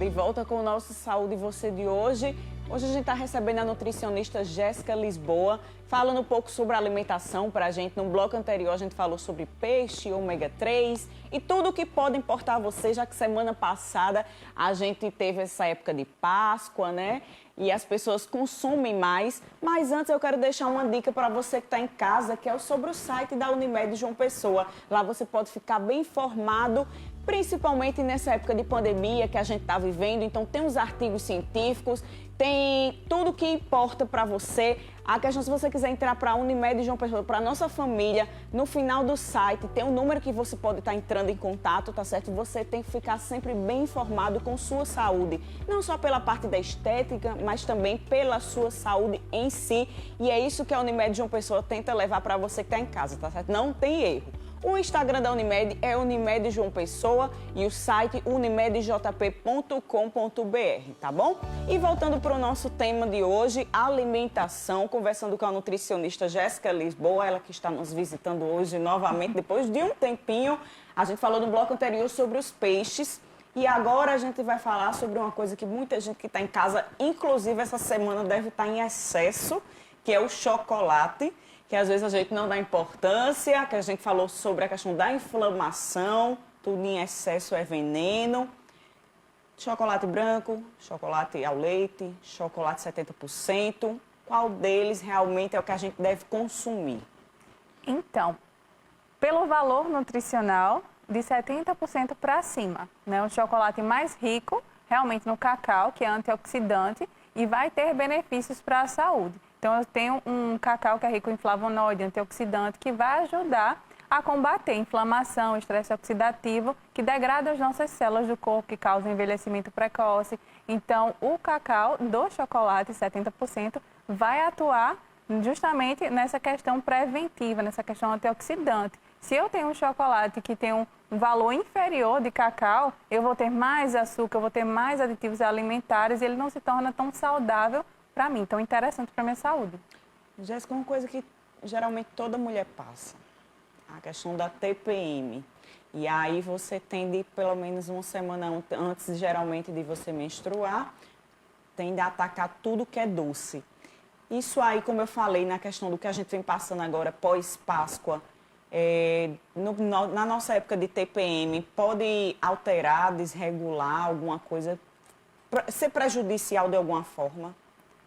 de volta com o nosso Saúde e Você de hoje. Hoje a gente está recebendo a nutricionista Jéssica Lisboa, falando um pouco sobre alimentação para a gente. No bloco anterior a gente falou sobre peixe, ômega 3 e tudo o que pode importar a você, já que semana passada a gente teve essa época de Páscoa, né? E as pessoas consumem mais. Mas antes eu quero deixar uma dica para você que está em casa, que é sobre o site da Unimed João Pessoa. Lá você pode ficar bem informado, principalmente nessa época de pandemia que a gente está vivendo. Então tem os artigos científicos, tem tudo que importa para você. A questão, se você quiser entrar para a Unimed João Pessoa, para a nossa família, no final do site tem um número que você pode estar entrando em contato, tá certo? Você tem que ficar sempre bem informado com sua saúde, não só pela parte da estética, mas também pela sua saúde em si. E é isso que a Unimed João Pessoa tenta levar para você que está em casa, tá certo? Não tem erro. O Instagram da Unimed é Unimed João Pessoa e o site unimedjp.com.br, tá bom? E voltando para o nosso tema de hoje, alimentação, conversando com a nutricionista Jéssica Lisboa, ela que está nos visitando hoje novamente, depois de um tempinho. A gente falou no bloco anterior sobre os peixes e agora a gente vai falar sobre uma coisa que muita gente que está em casa, inclusive essa semana, deve estar em excesso, que é o chocolate, que às vezes a gente não dá importância, que a gente falou sobre a questão da inflamação, tudo em excesso é veneno. Chocolate branco, chocolate ao leite, chocolate 70%, qual deles realmente é o que a gente deve consumir? Então, pelo valor nutricional, de 70% para cima, né? O chocolate mais rico, realmente no cacau, que é antioxidante e vai ter benefícios para a saúde. Então, eu tenho um cacau que é rico em flavonoide, antioxidante, que vai ajudar a combater inflamação, estresse oxidativo, que degrada as nossas células do corpo, que causa envelhecimento precoce. Então, o cacau do chocolate, 70%, vai atuar justamente nessa questão preventiva, nessa questão antioxidante. Se eu tenho um chocolate que tem um valor inferior de cacau, eu vou ter mais açúcar, eu vou ter mais aditivos alimentares e ele não se torna tão saudável para mim, tão interessante para a minha saúde. Jéssica, uma coisa que geralmente toda mulher passa, a questão da TPM. E aí você tende, pelo menos uma semana antes, geralmente, de você menstruar, tende a atacar tudo que é doce. Isso aí, como eu falei, na questão do que a gente vem passando agora, pós-Páscoa, na nossa época de TPM, pode alterar, desregular alguma coisa, ser prejudicial de alguma forma?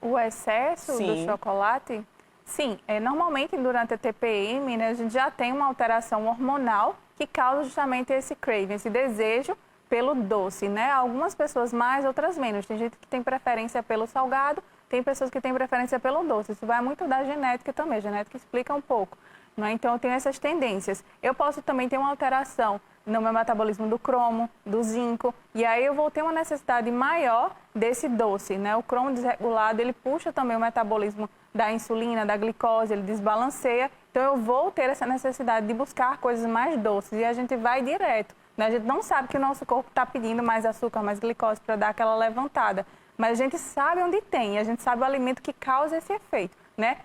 O excesso do chocolate? Sim, normalmente durante a TPM, né, a gente já tem uma alteração hormonal que causa justamente esse craving, esse desejo pelo doce, né? Algumas pessoas mais, outras menos. Tem gente que tem preferência pelo salgado, tem pessoas que têm preferência pelo doce. Isso vai muito da genética também, a genética explica um pouco, né? Então eu tenho essas tendências. Eu posso também ter uma alteração no meu metabolismo do cromo, do zinco, e aí eu vou ter uma necessidade maior desse doce, né? O cromo desregulado, ele puxa também o metabolismo da insulina, da glicose, ele desbalanceia, então eu vou ter essa necessidade de buscar coisas mais doces e a gente vai direto, né? A gente não sabe que o nosso corpo está pedindo mais açúcar, mais glicose para dar aquela levantada, mas a gente sabe onde tem, a gente sabe o alimento que causa esse efeito, né?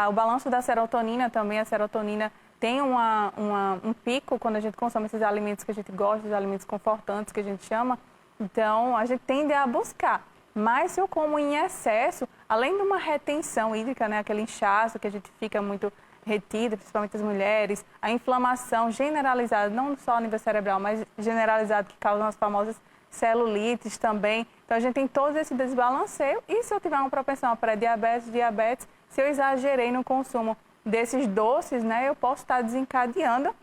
O balanço da serotonina também, a serotonina tem um pico quando a gente consome esses alimentos que a gente gosta, os alimentos confortantes que a gente chama. Então, a gente tende a buscar. Mas se eu como em excesso, além de uma retenção hídrica, né, aquele inchaço que a gente fica muito retida, principalmente as mulheres, a inflamação generalizada, não só a nível cerebral, mas generalizada, que causa as famosas celulites também. Então, a gente tem todo esse desbalanceio. E se eu tiver uma propensão a pré-diabetes, diabetes, se eu exagerei no consumo desses doces, né, eu posso estar desencadeando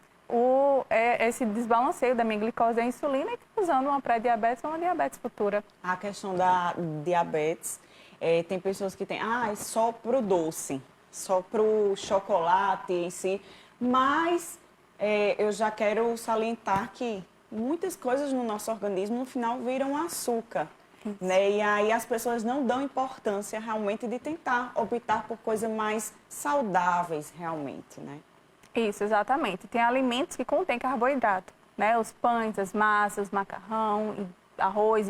esse desbalanceio da minha glicose e da insulina e usando uma pré-diabetes ou uma diabetes futura. A questão da diabetes, tem pessoas que têm, é só pro doce, só pro chocolate em si, mas eu já quero salientar que muitas coisas no nosso organismo no final viram açúcar. Né? E aí as pessoas não dão importância realmente de tentar optar por coisas mais saudáveis realmente, né? Isso, exatamente. Tem alimentos que contêm carboidrato, né? Os pães, as massas, macarrão, arroz,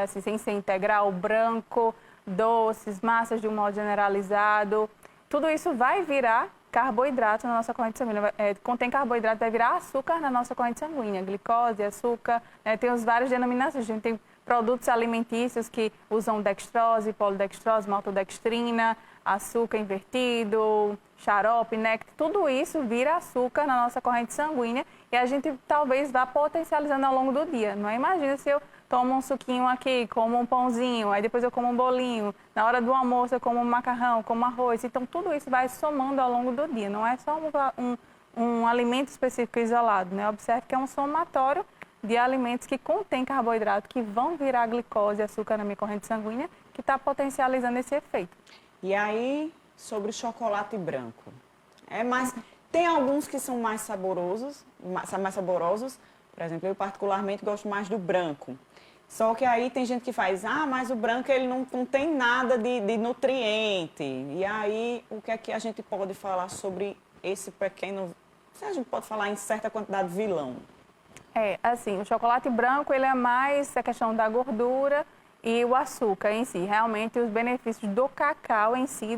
assim, sem ser integral, branco, doces, massas de um modo generalizado. Tudo isso vai virar carboidrato na nossa corrente sanguínea. Contém carboidrato, vai virar açúcar na nossa corrente sanguínea. Glicose, açúcar, tem os várias denominações. A gente tem produtos alimentícios que usam dextrose, polidextrose, maltodextrina, açúcar invertido, xarope, néctar, tudo isso vira açúcar na nossa corrente sanguínea e a gente talvez vá potencializando ao longo do dia. Não é? Imagina se eu tomo um suquinho aqui, como um pãozinho, aí depois eu como um bolinho, na hora do almoço eu como um macarrão, como arroz. Então, tudo isso vai somando ao longo do dia, não é só um alimento específico isolado, né? Observe que é um somatório de alimentos que contêm carboidrato, que vão virar glicose e açúcar na minha corrente sanguínea, que está potencializando esse efeito. E aí, sobre o chocolate branco. Tem alguns que são mais saborosos, por exemplo, eu particularmente gosto mais do branco. Só que aí tem gente que faz, mas o branco ele não tem nada de nutriente. E aí, o que é que a gente pode falar sobre esse pequeno, se a gente pode falar em certa quantidade de vilão? Assim, o chocolate branco, ele é mais a questão da gordura e o açúcar em si. Realmente, os benefícios do cacau em si,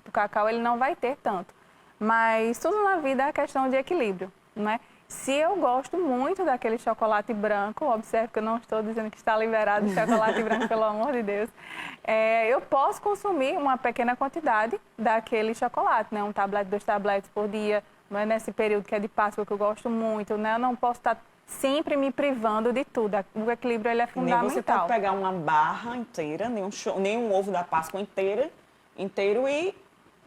do cacau, ele não vai ter tanto. Mas tudo na vida é questão de equilíbrio, não é? Se eu gosto muito daquele chocolate branco, observe que eu não estou dizendo que está liberado de chocolate branco, pelo amor de Deus, eu posso consumir uma pequena quantidade daquele chocolate, né? 1 tablete, 2 tabletes por dia, mas nesse período que é de Páscoa, que eu gosto muito, né? Eu não posso estar sempre me privando de tudo. O equilíbrio ele é fundamental. Nem você pode pegar uma barra inteira, nem um ovo da Páscoa inteiro e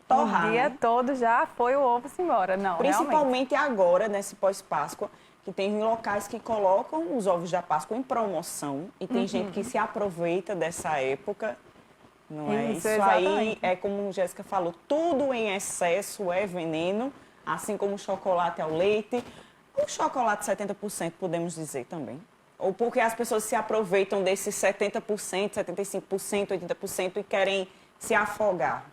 torrar. O dia todo já foi o ovo-se embora, não, principalmente agora, nesse pós-Páscoa, que tem locais que colocam os ovos da Páscoa em promoção e tem gente que se aproveita dessa época, não é? Isso aí é como a Jéssica falou, tudo em excesso é veneno, assim como o chocolate ao leite. O chocolate 70%, podemos dizer também. Ou porque as pessoas se aproveitam desses 70%, 75%, 80% e querem se afogar.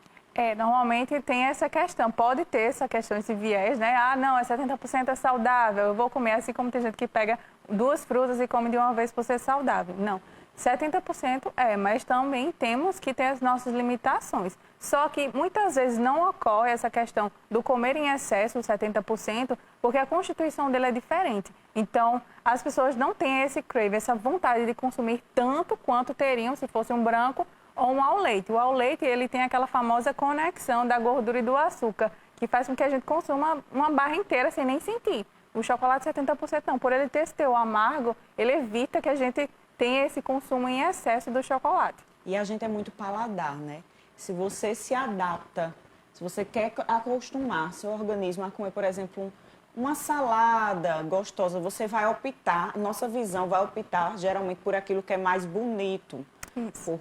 Normalmente tem essa questão, pode ter essa questão, esse viés, né? Não, 70% é saudável, eu vou comer, assim como tem gente que pega 2 frutas e come de uma vez por ser saudável. Não, 70% mas também temos que ter as nossas limitações. Só que muitas vezes não ocorre essa questão do comer em excesso, 70%, porque a constituição dele é diferente. Então, as pessoas não têm esse crave, essa vontade de consumir tanto quanto teriam se fosse um branco ou um ao leite. O ao leite, ele tem aquela famosa conexão da gordura e do açúcar, que faz com que a gente consuma uma barra inteira sem nem sentir. O chocolate 70% não, por ele ter esse teor amargo, ele evita que a gente tenha esse consumo em excesso do chocolate. E a gente é muito paladar, né? Se você se adapta, se você quer acostumar seu organismo a comer, por exemplo, uma salada gostosa, você vai optar, nossa visão vai optar geralmente por aquilo que é mais bonito. Isso.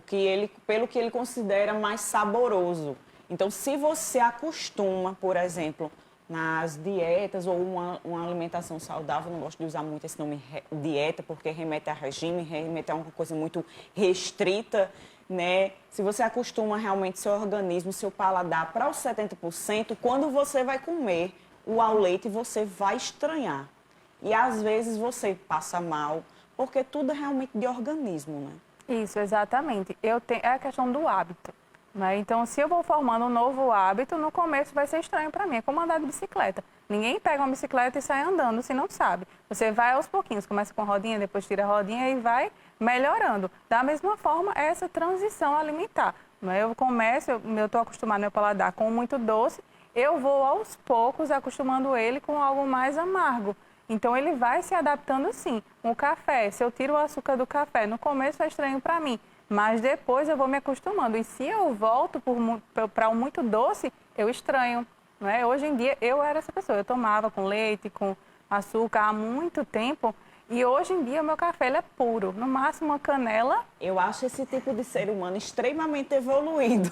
Pelo que ele considera mais saboroso. Então, se você acostuma, por exemplo, nas dietas ou uma alimentação saudável, não gosto de usar muito esse nome dieta, porque remete a regime, remete a uma coisa muito restrita, né? Se você acostuma realmente seu organismo, seu paladar para os 70%, quando você vai comer o ao leite, você vai estranhar. E às vezes você passa mal, porque tudo é realmente de organismo, né? Isso, exatamente. É a questão do hábito, né? Então, se eu vou formando um novo hábito, no começo vai ser estranho para mim. É como andar de bicicleta. Ninguém pega uma bicicleta e sai andando se não sabe. Você vai aos pouquinhos, começa com rodinha, depois tira a rodinha e vai melhorando. Da mesma forma, é essa transição alimentar. Eu estou acostumado meu paladar com muito doce, eu vou aos poucos acostumando ele com algo mais amargo. Então, ele vai se adaptando sim. O café, se eu tiro o açúcar do café, no começo é estranho para mim, mas depois eu vou me acostumando. E se eu volto para o muito doce, eu estranho. Né? Hoje em dia, eu era essa pessoa. Eu tomava com leite, com açúcar há muito tempo. E hoje em dia, o meu café ele é puro. No máximo, uma canela. Eu acho esse tipo de ser humano extremamente evoluído.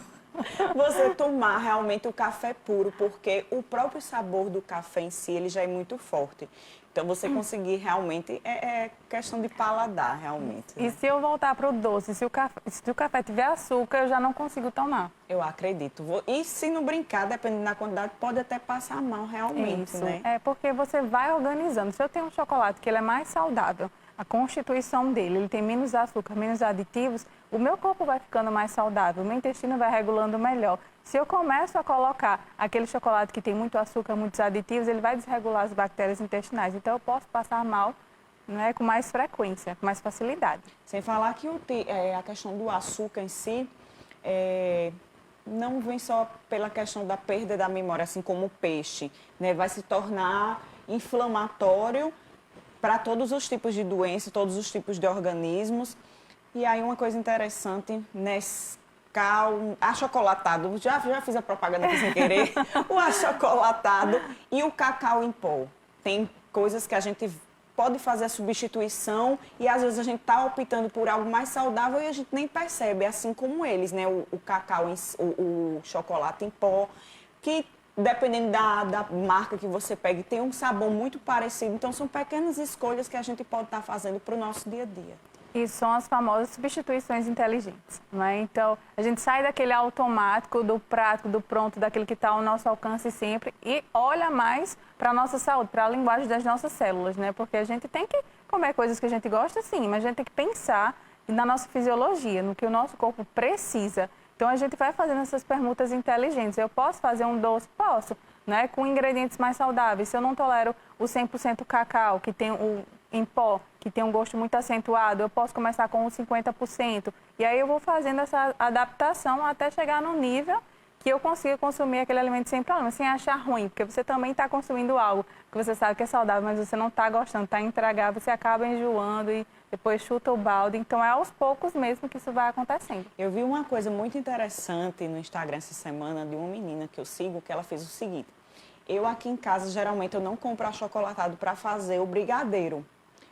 Você tomar realmente o café puro, porque o próprio sabor do café em si, ele já é muito forte. Então, você conseguir realmente, é questão de paladar, realmente. Né? E se eu voltar para o doce, se o café tiver açúcar, eu já não consigo tomar. Eu acredito. E se não brincar, dependendo da quantidade, pode até passar mal, realmente, Isso. né? É porque você vai organizando. Se eu tenho um chocolate que ele é mais saudável, a constituição dele, ele tem menos açúcar, menos aditivos, o meu corpo vai ficando mais saudável, o meu intestino vai regulando melhor. Se eu começo a colocar aquele chocolate que tem muito açúcar, muitos aditivos, ele vai desregular as bactérias intestinais. Então, eu posso passar mal né, com mais frequência, com mais facilidade. Sem falar que a questão do açúcar em si não vem só pela questão da perda da memória, assim como o peixe, né? Vai se tornar inflamatório para todos os tipos de doenças, todos os tipos de organismos. E aí uma coisa interessante, Nescau, achocolatado, já fiz a propaganda aqui sem querer, o achocolatado e o cacau em pó. Tem coisas que a gente pode fazer a substituição e às vezes a gente está optando por algo mais saudável e a gente nem percebe, assim como eles, né? O cacau, o chocolate em pó, que dependendo da marca que você pegue, tem um sabor muito parecido. Então são pequenas escolhas que a gente pode estar fazendo para o nosso dia a dia. E são as famosas substituições inteligentes, né? Então, a gente sai daquele automático, do prático, do pronto, daquele que está ao nosso alcance sempre e olha mais para a nossa saúde, para a linguagem das nossas células, né? Porque a gente tem que comer coisas que a gente gosta, sim, mas a gente tem que pensar na nossa fisiologia, no que o nosso corpo precisa. Então, a gente vai fazendo essas permutas inteligentes. Eu posso fazer um doce? Posso, né? Com ingredientes mais saudáveis. Se eu não tolero o 100% cacau, que tem em pó, que tem um gosto muito acentuado, eu posso começar com os 50%. E aí eu vou fazendo essa adaptação até chegar no nível que eu consiga consumir aquele alimento sem problema, sem achar ruim. Porque você também está consumindo algo que você sabe que é saudável, mas você não está gostando, está intragável, você acaba enjoando e depois chuta o balde. Então é aos poucos mesmo que isso vai acontecendo. Eu vi uma coisa muito interessante no Instagram essa semana de uma menina que eu sigo, que ela fez o seguinte. Eu aqui em casa, geralmente, eu não compro achocolatado para fazer o brigadeiro.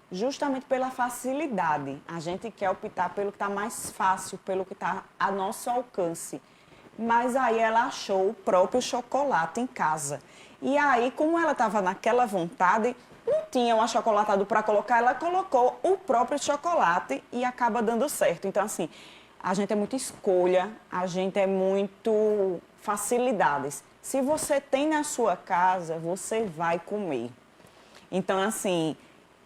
Justamente pela facilidade. A gente quer optar pelo que está mais fácil, pelo que está a nosso alcance. Mas aí ela achou o próprio chocolate em casa. E aí, como ela estava naquela vontade, não tinha um achocolatado para colocar, ela colocou o próprio chocolate e acaba dando certo. Então, assim, a gente é muito escolha, a gente é muito facilidades. Se você tem na sua casa, você vai comer. Então, assim,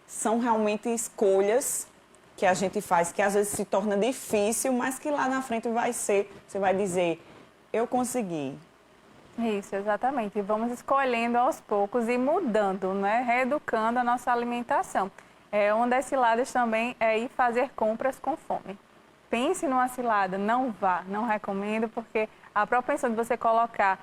são realmente escolhas que a gente faz, que às vezes se torna difícil, mas que lá na frente vai ser, você vai dizer, eu consegui. Isso, exatamente. E vamos escolhendo aos poucos e mudando, né? Reeducando a nossa alimentação. Uma das ciladas também é ir fazer compras com fome. Pense numa cilada, não vá, não recomendo, porque a propensão de você colocar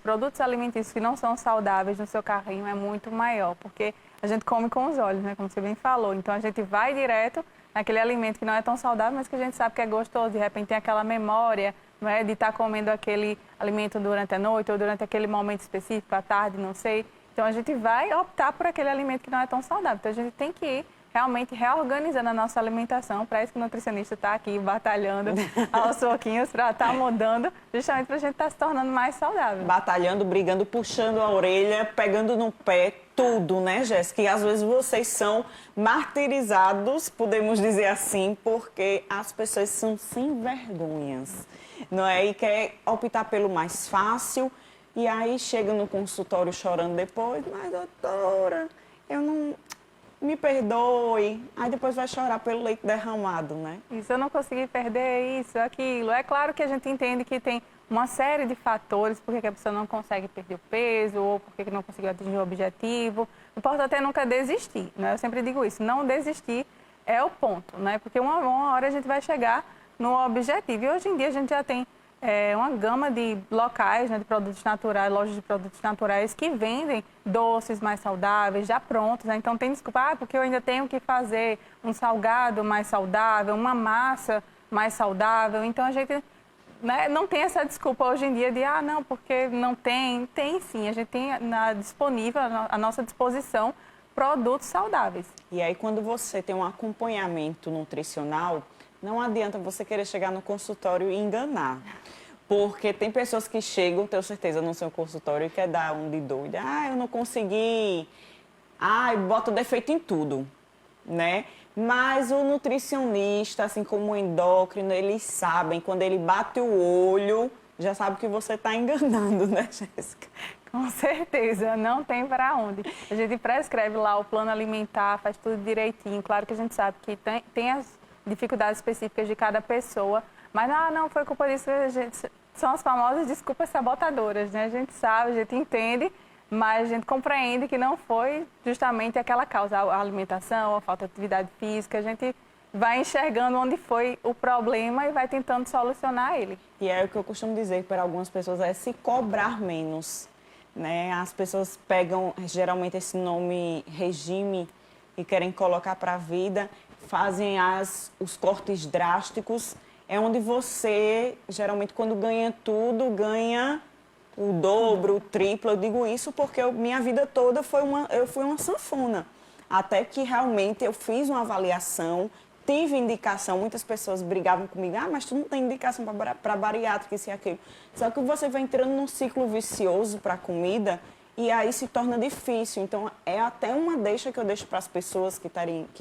produtos alimentícios que não são saudáveis no seu carrinho é muito maior, porque a gente come com os olhos, né, como você bem falou. Então, a gente vai direto naquele alimento que não é tão saudável, mas que a gente sabe que é gostoso. De repente, tem aquela memória, não é, de estar comendo aquele alimento durante a noite ou durante aquele momento específico, à tarde, não sei. Então, a gente vai optar por aquele alimento que não é tão saudável. Então, a gente tem que ir realmente reorganizando a nossa alimentação. Para isso que o nutricionista está aqui batalhando aos pouquinhos para estar mudando, justamente para a gente estar se tornando mais saudável. Batalhando, brigando, puxando a orelha, pegando no pé, tudo, né, Jéssica? E às vezes vocês são martirizados, podemos dizer assim, porque as pessoas são sem vergonhas, não é? E quer optar pelo mais fácil, e aí chega no consultório chorando depois, mas doutora, eu não... me perdoe, aí depois vai chorar pelo leite derramado, né? Isso, eu não consegui perder isso, aquilo. É claro que a gente entende que tem uma série de fatores por que a pessoa não consegue perder o peso ou por que não conseguiu atingir o objetivo. Não importa até nunca desistir, né? Eu sempre digo isso, não desistir é o ponto, né? Porque uma hora a gente vai chegar no objetivo. E hoje em dia a gente já tem uma gama de locais, né, de produtos naturais, lojas de produtos naturais que vendem doces mais saudáveis, já prontos, né? Então tem desculpa, porque eu ainda tenho que fazer um salgado mais saudável, uma massa mais saudável. Então a gente, né, não tem essa desculpa hoje em dia de, não, porque não tem. Tem sim, a gente tem disponível, à nossa disposição, produtos saudáveis. E aí quando você tem um acompanhamento nutricional, não adianta você querer chegar no consultório e enganar. Porque tem pessoas que chegam, tenho certeza, no seu consultório e quer dar um de doida. Eu não consegui. Bota defeito em tudo, né? Mas o nutricionista, assim como o endócrino, eles sabem, quando ele bate o olho, já sabe que você está enganando, né, Jéssica? Com certeza, não tem para onde. A gente prescreve lá o plano alimentar, faz tudo direitinho. Claro que a gente sabe que tem as dificuldades específicas de cada pessoa, mas não foi culpa disso, são as famosas desculpas sabotadoras, né? A gente sabe, a gente entende, mas a gente compreende que não foi justamente aquela causa, a alimentação, a falta de atividade física. A gente vai enxergando onde foi o problema e vai tentando solucionar ele. E é o que eu costumo dizer para algumas pessoas, é se cobrar menos, né? As pessoas pegam geralmente esse nome regime e querem colocar para a vida, fazem os cortes drásticos, é onde você, geralmente, quando ganha tudo, ganha o dobro, o triplo. Eu digo isso porque minha vida toda eu fui uma sanfona. Até que realmente eu fiz uma avaliação, tive indicação, muitas pessoas brigavam comigo, mas tu não tem indicação para bariátrica, isso e aquilo. Só que você vai entrando num ciclo vicioso para a comida e aí se torna difícil. Então, é até uma deixa que eu deixo para as pessoas que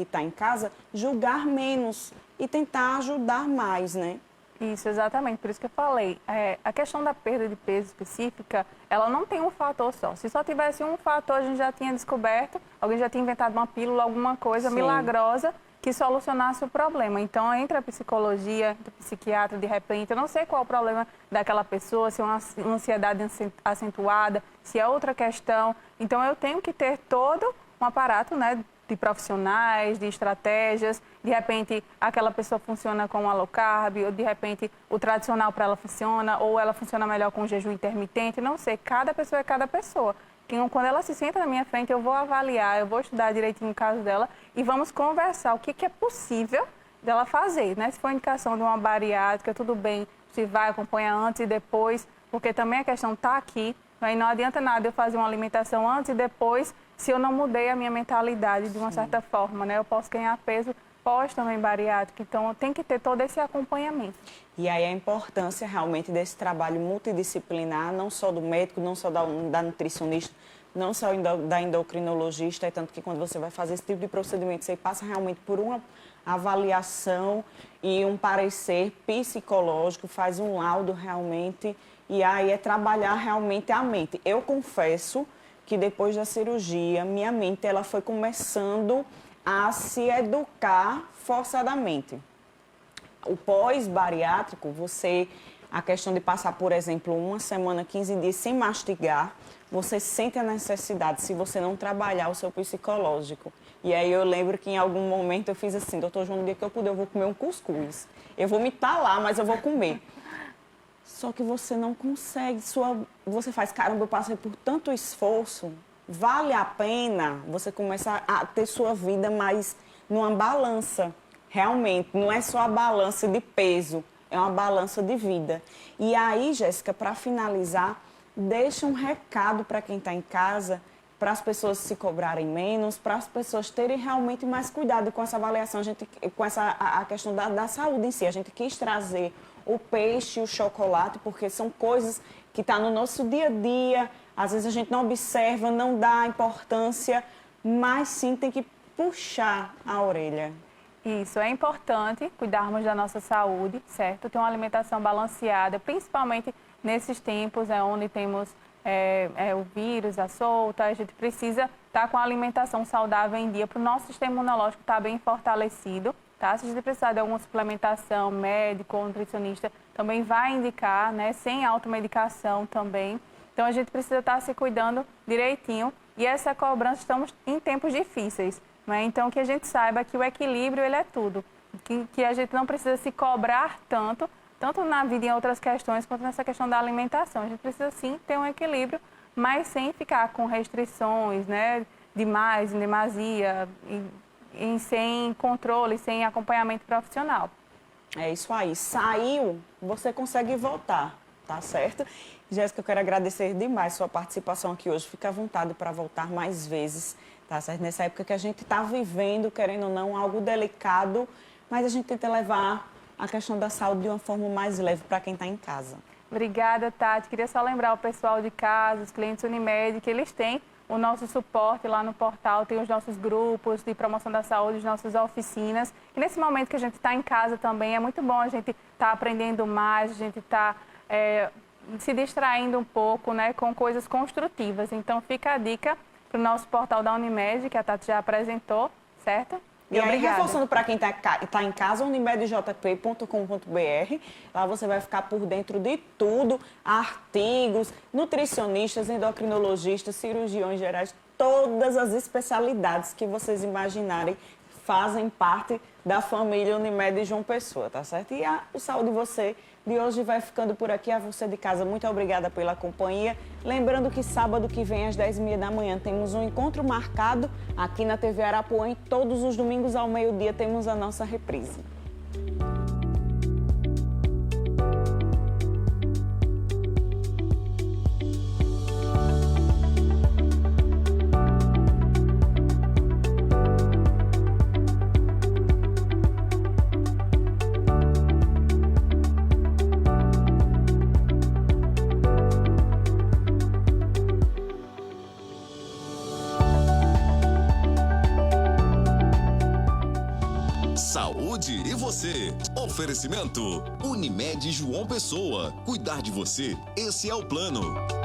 tá em casa, julgar menos e tentar ajudar mais, né? Isso, exatamente. Por isso que eu falei, a questão da perda de peso específica, ela não tem um fator só. Se só tivesse um fator, a gente já tinha descoberto, alguém já tinha inventado uma pílula, alguma coisa milagrosa que solucionasse o problema. Então, entra a psicologia, do psiquiatra, de repente, eu não sei qual é o problema daquela pessoa, se é uma ansiedade acentuada, se é outra questão. Então, eu tenho que ter todo um aparato, né, de profissionais, de estratégias. De repente, aquela pessoa funciona com a low carb, ou de repente o tradicional para ela funciona, ou ela funciona melhor com o jejum intermitente. Não sei, cada pessoa é cada pessoa. Quando ela se senta na minha frente, eu vou avaliar, eu vou estudar direitinho o caso dela e vamos conversar o que é possível dela fazer, né? Se for indicação de uma bariátrica, tudo bem, se vai, acompanha antes e depois, porque também a questão está aqui, né? E não adianta nada eu fazer uma alimentação antes e depois, se eu não mudei a minha mentalidade de uma certa forma, né? Eu posso ganhar peso pós também bariátrica, então tem que ter todo esse acompanhamento. E aí a importância realmente desse trabalho multidisciplinar, não só do médico, não só da nutricionista, não só da endocrinologista, é tanto que quando você vai fazer esse tipo de procedimento, você passa realmente por uma avaliação e um parecer psicológico, faz um laudo realmente, e aí é trabalhar realmente a mente. Eu confesso que depois da cirurgia, minha mente ela foi começando a se educar forçadamente. O pós-bariátrico, a questão de passar, por exemplo, uma semana, 15 dias sem mastigar, você sente a necessidade, se você não trabalhar o seu psicológico. E aí eu lembro que em algum momento eu fiz assim, doutor João, no dia que eu puder, eu vou comer um cuscuz. Eu vou me entalar, mas eu vou comer. Só que você não consegue, você faz, caramba, eu passei por tanto esforço, vale a pena você começar a ter sua vida mais numa balança. Realmente, não é só a balança de peso, é uma balança de vida. E aí, Jéssica, para finalizar, deixa um recado para quem está em casa, para as pessoas se cobrarem menos, para as pessoas terem realmente mais cuidado com essa avaliação, com a questão da saúde em si. A gente quis trazer o peixe e o chocolate, porque são coisas que estão no nosso dia a dia. Às vezes a gente não observa, não dá importância, mas sim tem que puxar a orelha. Isso, é importante cuidarmos da nossa saúde, certo? Ter uma alimentação balanceada, principalmente nesses tempos onde temos o vírus, a solta, a gente precisa estar com a alimentação saudável em dia para o nosso sistema imunológico estar bem fortalecido, tá? Se a gente precisar de alguma suplementação, médico ou nutricionista também vai indicar, né? Sem automedicação também. Então a gente precisa estar se cuidando direitinho e essa cobrança, estamos em tempos difíceis. Então, que a gente saiba que o equilíbrio ele é tudo, que a gente não precisa se cobrar tanto na vida e em outras questões, quanto nessa questão da alimentação. A gente precisa, sim, ter um equilíbrio, mas sem ficar com restrições, né, demais, em demasia, sem controle, sem acompanhamento profissional. É isso aí. Saiu, você consegue voltar, tá certo? Jéssica, eu quero agradecer demais sua participação aqui hoje. Fica à vontade para voltar mais vezes. Tá certo? Nessa época que a gente está vivendo, querendo ou não, algo delicado, mas a gente tenta levar a questão da saúde de uma forma mais leve para quem está em casa. Obrigada, Tati. Queria só lembrar o pessoal de casa, os clientes Unimed, que eles têm o nosso suporte lá no portal, tem os nossos grupos de promoção da saúde, as nossas oficinas. E nesse momento que a gente está em casa também, é muito bom a gente estar aprendendo mais, a gente está se distraindo um pouco, né, com coisas construtivas. Então, fica a dica para o nosso portal da Unimed, que a Tati já apresentou, certo? E aí, reforçando para quem tá em casa, unimedjp.com.br. Lá você vai ficar por dentro de tudo, artigos, nutricionistas, endocrinologistas, cirurgiões gerais, todas as especialidades que vocês imaginarem fazem parte da família Unimed João Pessoa, tá certo? E o Saúde Você de hoje vai ficando por aqui. A você de casa, muito obrigada pela companhia. Lembrando que sábado que vem, às 10h30 da manhã, temos um encontro marcado aqui na TV Arapuã. E todos os domingos ao meio-dia temos a nossa reprise. Saúde e você. Oferecimento Unimed João Pessoa. Cuidar de você, esse é o plano.